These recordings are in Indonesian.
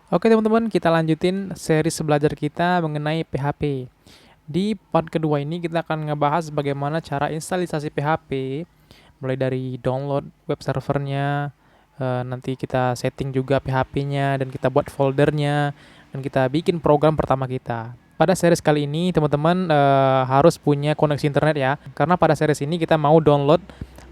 Oke teman-teman, kita lanjutin series belajar kita mengenai PHP. Di part kedua ini kita akan ngebahas bagaimana cara instalisasi PHP, mulai dari download web servernya, nanti kita setting juga PHP-nya, dan kita buat foldernya, dan kita bikin program pertama kita. Pada series kali ini teman-teman harus punya koneksi internet ya, karena pada series ini kita mau download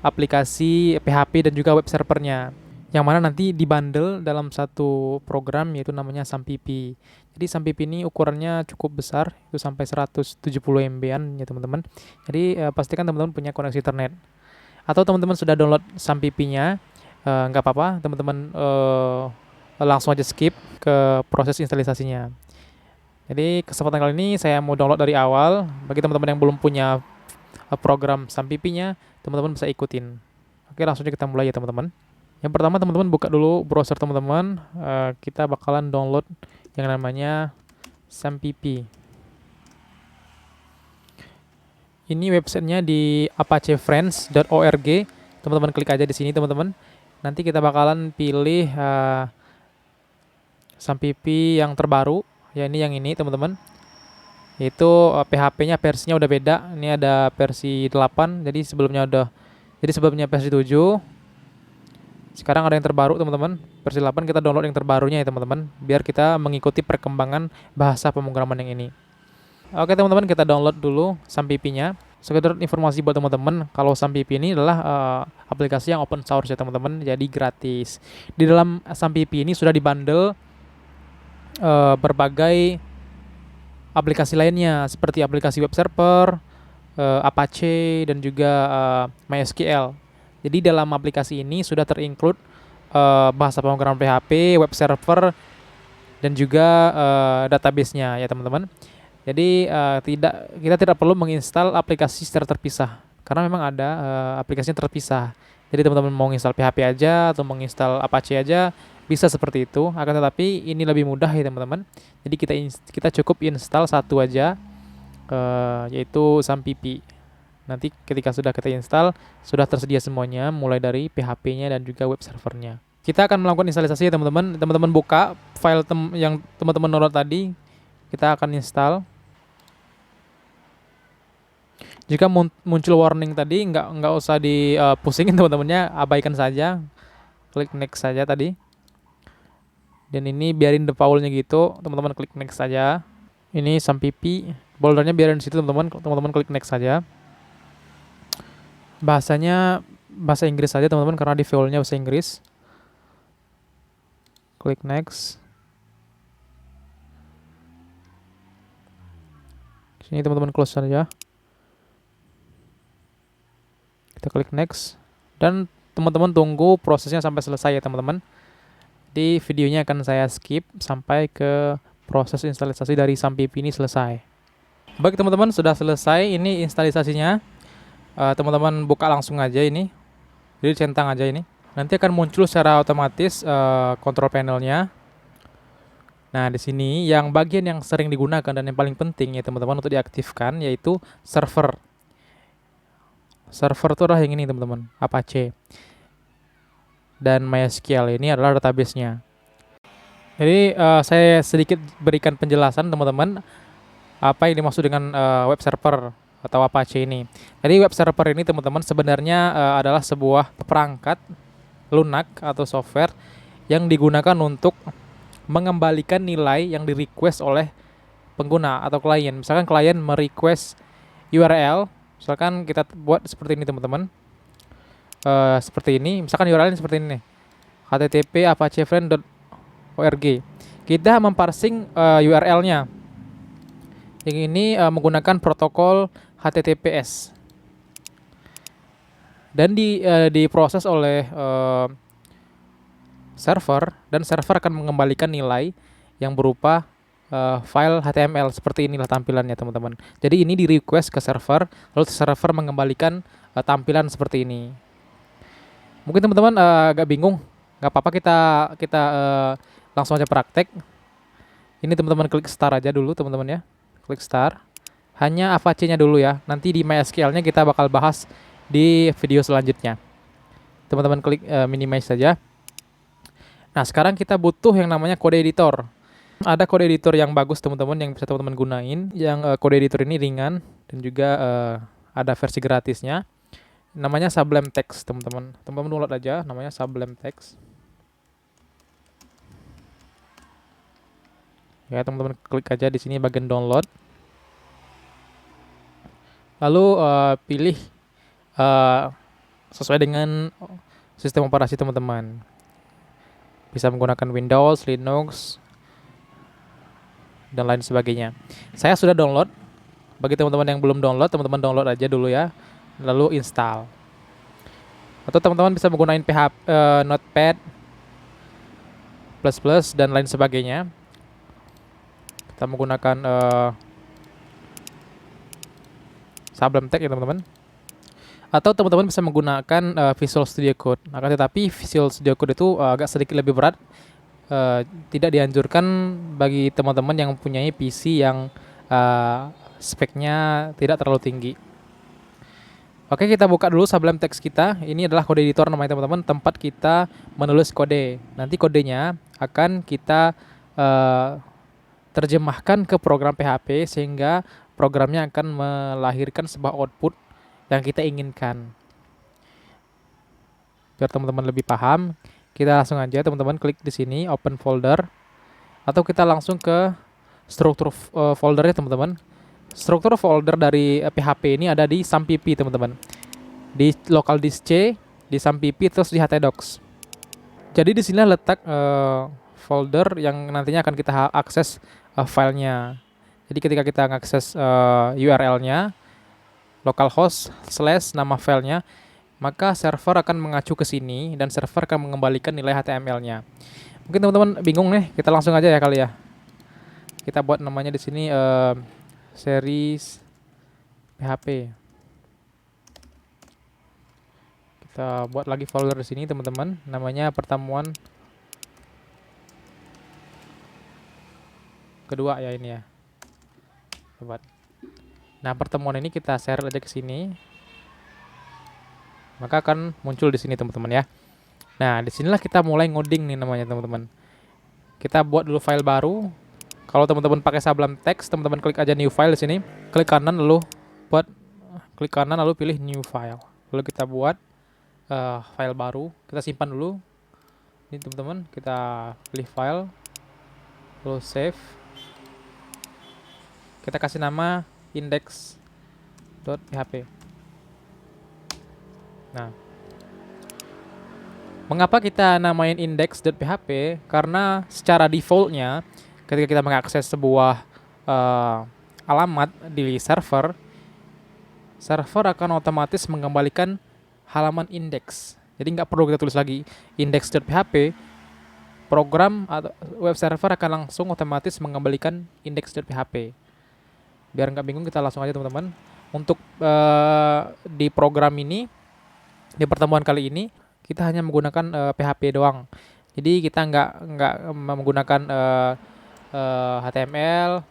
aplikasi PHP dan juga web servernya, yang mana nanti dibundle dalam satu program yaitu namanya SAMPP. Jadi SAMPP ini ukurannya cukup besar, itu sampai 170 MB-an ya teman-teman. Jadi pastikan teman-teman punya koneksi internet. Atau teman-teman sudah download SAMPP-nya, nggak apa-apa, teman-teman langsung aja skip ke proses instalisasinya. Jadi kesempatan kali ini saya mau download dari awal. Bagi teman-teman yang belum punya program SAMPP-nya, teman-teman bisa ikutin. Oke, langsung aja kita mulai ya teman-teman. Yang pertama teman-teman buka dulu browser teman-teman. Kita bakalan download yang namanya SAMPP. Ini websitenya di apachefriends.org. Teman-teman klik aja di sini teman-teman. Nanti kita bakalan pilih SAMPP yang terbaru. Ya ini yang ini teman-teman. Itu PHP-nya versinya udah beda. Ini ada versi 8. Jadi sebelumnya versi 7. Sekarang ada yang terbaru teman-teman, versi 8. Kita download yang terbarunya ya teman-teman, biar kita mengikuti perkembangan bahasa pemrograman yang ini. Oke teman-teman, kita download dulu SAMPP-nya. Sekedar informasi buat teman-teman, kalau SAMPP ini adalah aplikasi yang open source ya teman-teman, jadi gratis. Di dalam SAMPP ini sudah dibundle berbagai aplikasi lainnya, seperti aplikasi web server, Apache, dan juga MySQL. Jadi dalam aplikasi ini sudah terinclude bahasa pemrograman PHP, web server, dan juga database-nya ya teman-teman. Jadi kita tidak perlu menginstal aplikasi secara terpisah, karena memang ada aplikasinya terpisah. Jadi teman-teman mau install PHP aja atau menginstal Apache aja bisa seperti itu. Akan tetapi ini lebih mudah ya teman-teman. Jadi kita cukup install satu aja, yaitu SAMPP. Nanti ketika sudah kita install, sudah tersedia semuanya, mulai dari PHP-nya dan juga web servernya. Kita akan melakukan instalisasi ya teman-teman. Teman-teman buka file yang teman-teman download tadi, kita akan install. Jika muncul warning tadi, nggak usah dipusingin teman-temannya, abaikan saja. Klik next saja tadi. Dan ini biarin defaultnya gitu, teman-teman klik next saja. Ini SAMPP, foldernya biarin di situ teman-teman. Teman-teman klik next saja. Bahasanya bahasa Inggris saja teman-teman, karena defaultnya bahasa Inggris. Klik next. Sini teman-teman close saja. Kita klik next. Dan teman-teman tunggu prosesnya sampai selesai ya teman-teman. Di videonya akan saya skip sampai ke proses instalisasi dari SAMPP ini selesai. Baik teman-teman, sudah selesai ini instalisasinya. Teman-teman buka langsung aja ini. Jadi centang aja ini. Nanti akan muncul secara otomatis control panelnya. Nah, di sini yang bagian yang sering digunakan dan yang paling penting ya teman-teman untuk diaktifkan yaitu server. Server itu adalah yang ini teman-teman, Apache. Dan MySQL ini adalah database-nya. Jadi saya sedikit berikan penjelasan teman-teman apa yang dimaksud dengan web server atau Apache ini. Jadi web server ini teman-teman sebenarnya adalah sebuah perangkat lunak atau software yang digunakan untuk mengembalikan nilai yang di-request oleh pengguna atau klien. Misalkan klien merequest URL, misalkan kita buat seperti ini teman-teman. Seperti ini, misalkan URL ini seperti ini nih. http apachefriend.org. Kita memparsing URL-nya. Yang ini menggunakan protokol HTTPS. Dan diproses oleh server, dan server akan mengembalikan nilai yang berupa file HTML. Seperti inilah tampilannya teman-teman. Jadi ini di request ke server, lalu server mengembalikan tampilan seperti ini. Mungkin teman-teman agak bingung, nggak apa-apa, kita langsung aja praktek. Ini teman-teman klik start aja dulu teman-teman ya, klik start. Hanya Apache-nya dulu ya. Nanti di MySQL-nya kita bakal bahas di video selanjutnya. Teman-teman klik minimize saja. Nah, sekarang kita butuh yang namanya kode editor. Ada kode editor yang bagus teman-teman yang bisa teman-teman gunain. Yang kode editor ini ringan dan juga ada versi gratisnya. Namanya Sublime Text, teman-teman. Teman-teman download aja, namanya Sublime Text. Ya, teman-teman klik aja di sini bagian download. Lalu pilih sesuai dengan sistem operasi teman-teman. Bisa menggunakan Windows, Linux, dan lain sebagainya. Saya sudah download. Bagi teman-teman yang belum download, teman-teman download aja dulu ya. Lalu install. Atau teman-teman bisa menggunakan PHP, Notepad, dan lain sebagainya. Kita menggunakan Sublime Text ya teman-teman. Atau teman-teman bisa menggunakan Visual Studio Code. Akan tetapi Visual Studio Code itu agak sedikit lebih berat. Tidak dianjurkan bagi teman-teman yang mempunyai PC yang speknya tidak terlalu tinggi. Oke, kita buka dulu Sublime Text kita. Ini adalah kode editor namanya teman-teman, tempat kita menulis kode. Nanti kodenya akan kita terjemahkan ke program PHP sehingga programnya akan melahirkan sebuah output yang kita inginkan. Biar teman-teman lebih paham, kita langsung aja teman-teman klik di sini open folder, atau kita langsung ke struktur foldernya teman-teman. Struktur folder dari PHP ini ada di SAMPP teman-teman, di local disk C, di SAMPP, terus di htdocs. Jadi di sini letak folder yang nantinya akan kita akses filenya. Jadi ketika kita mengakses URL-nya, localhost / nama filenya, maka server akan mengacu ke sini dan server akan mengembalikan nilai HTML-nya. Mungkin teman-teman bingung nih, kita langsung aja ya kali ya. Kita buat namanya di sini series PHP. Kita buat lagi folder di sini teman-teman, namanya pertemuan kedua ya ini ya. Coba. Nah, pertemuan ini kita share aja ke sini. Maka akan muncul di sini teman-teman ya. Nah, disinilah kita mulai ngoding nih namanya teman-teman. Kita buat dulu file baru. Kalau teman-teman pakai Sublime Text, teman-teman klik aja new file di sini. Klik kanan lalu pilih new file. Lalu kita buat file baru. Kita simpan dulu. Ini teman-teman, kita pilih file. Lalu save. Kita kasih nama index.php. Nah, mengapa kita namain index.php? Karena secara defaultnya ketika kita mengakses sebuah alamat di server akan otomatis mengembalikan halaman index. Jadi nggak perlu kita tulis lagi index.php. Program atau web server akan langsung otomatis mengembalikan index.php. Biar nggak bingung, kita langsung aja teman-teman. Untuk di program ini, di pertemuan kali ini kita hanya menggunakan PHP doang. Jadi kita nggak menggunakan HTML.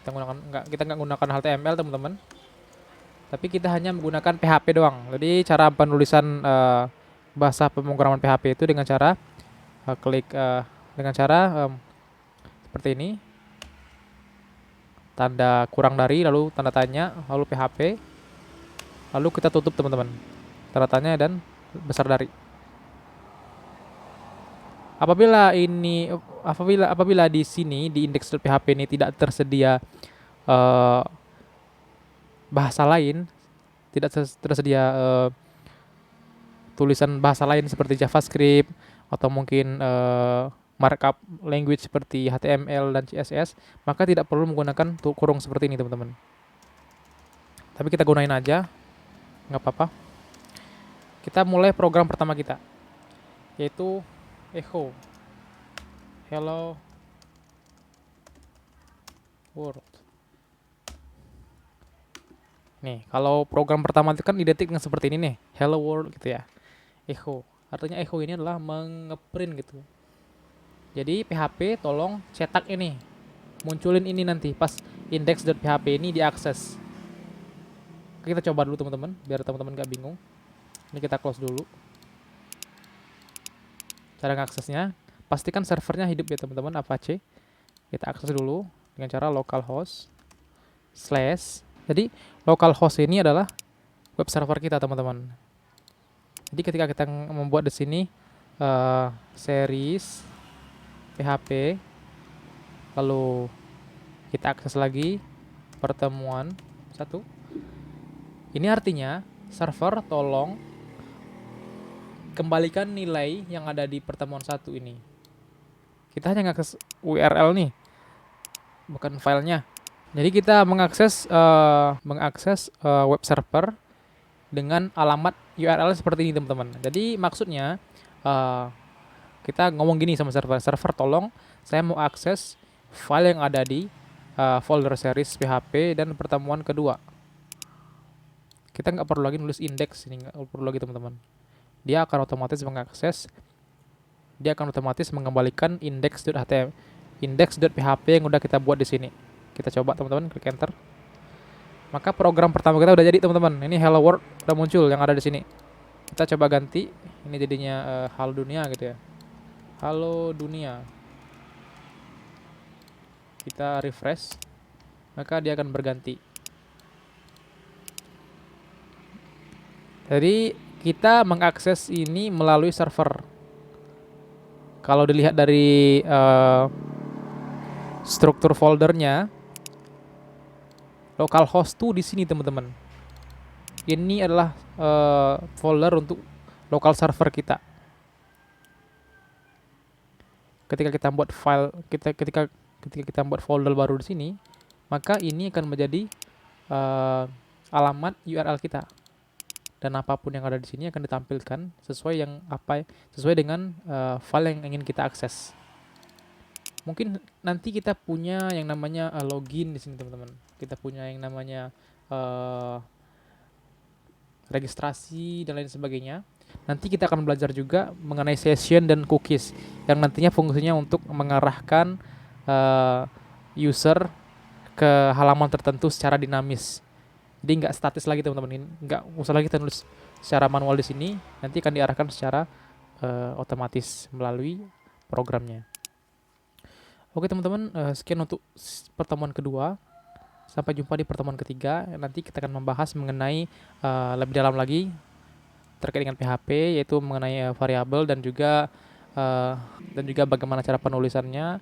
Kita nggak menggunakan HTML teman-teman. Tapi kita hanya menggunakan PHP doang. Jadi cara penulisan bahasa pemrograman PHP itu dengan cara seperti ini. Tanda kurang dari, lalu tanda tanya, lalu PHP. Lalu kita tutup teman-teman, tanda tanya dan besar dari. Apabila di sini di index.php ini tidak tersedia bahasa lain, tidak tersedia tulisan bahasa lain seperti JavaScript atau mungkin markup language seperti HTML dan CSS, maka tidak perlu menggunakan kurung seperti ini teman-teman. Tapi kita gunain aja, nggak apa-apa. Kita mulai program pertama kita, yaitu echo hello world. Nih, kalau program pertama itu kan identik dengan seperti ini nih, hello world gitu ya. Echo, artinya echo ini adalah mengeprint gitu. Jadi PHP tolong cetak ini, munculin ini nanti pas index.php ini diakses. Kita coba dulu teman-teman, biar teman-teman gak bingung. Ini kita close dulu. Cara mengaksesnya, pastikan servernya hidup ya teman-teman, Apache. Kita akses dulu dengan cara localhost slash. Jadi localhost ini adalah web server kita teman-teman. Jadi ketika kita membuat di sini series PHP, lalu kita akses lagi pertemuan 1. Ini artinya server tolong kembalikan nilai yang ada di pertemuan 1 ini. Kita hanya mengakses URL nih, bukan filenya. Jadi kita mengakses web server dengan alamat URL seperti ini teman-teman. Jadi maksudnya kita ngomong gini sama server tolong saya mau akses file yang ada di folder series PHP dan pertemuan kedua. Kita nggak perlu lagi nulis index ini, nggak perlu lagi teman-teman. Dia akan otomatis mengakses, dia akan otomatis mengembalikan index.html, index.php yang udah kita buat di sini. Kita coba teman-teman, klik enter. Maka program pertama kita udah jadi teman-teman. Ini hello world udah muncul yang ada di sini. Kita coba ganti, ini jadinya halo dunia gitu ya. Halo dunia. Kita refresh, maka dia akan berganti. Jadi kita mengakses ini melalui server. Kalau dilihat dari struktur foldernya, localhost tuh di sini teman-teman. Ini adalah folder untuk local server kita. Ketika kita buat file, ketika kita buat folder baru di sini, maka ini akan menjadi alamat URL kita. Dan apapun yang ada di sini akan ditampilkan sesuai dengan file yang ingin kita akses. Mungkin nanti kita punya yang namanya login di sini teman-teman. Kita punya yang namanya registrasi dan lain sebagainya. Nanti kita akan belajar juga mengenai session dan cookies yang nantinya fungsinya untuk mengarahkan user ke halaman tertentu secara dinamis. Jadi nggak statis lagi teman-teman, nggak usah lagi kita nulis secara manual di sini, nanti akan diarahkan secara otomatis melalui programnya. Oke teman-teman, sekian untuk pertemuan kedua. Sampai jumpa di pertemuan ketiga. Nanti kita akan membahas mengenai lebih dalam lagi terkait dengan PHP, yaitu mengenai variabel dan juga bagaimana cara penulisannya,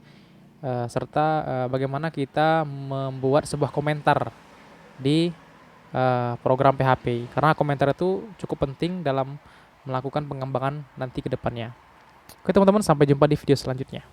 serta bagaimana kita membuat sebuah komentar di program PHP, karena komentar itu cukup penting dalam melakukan pengembangan nanti ke depannya. Oke teman-teman, sampai jumpa di video selanjutnya.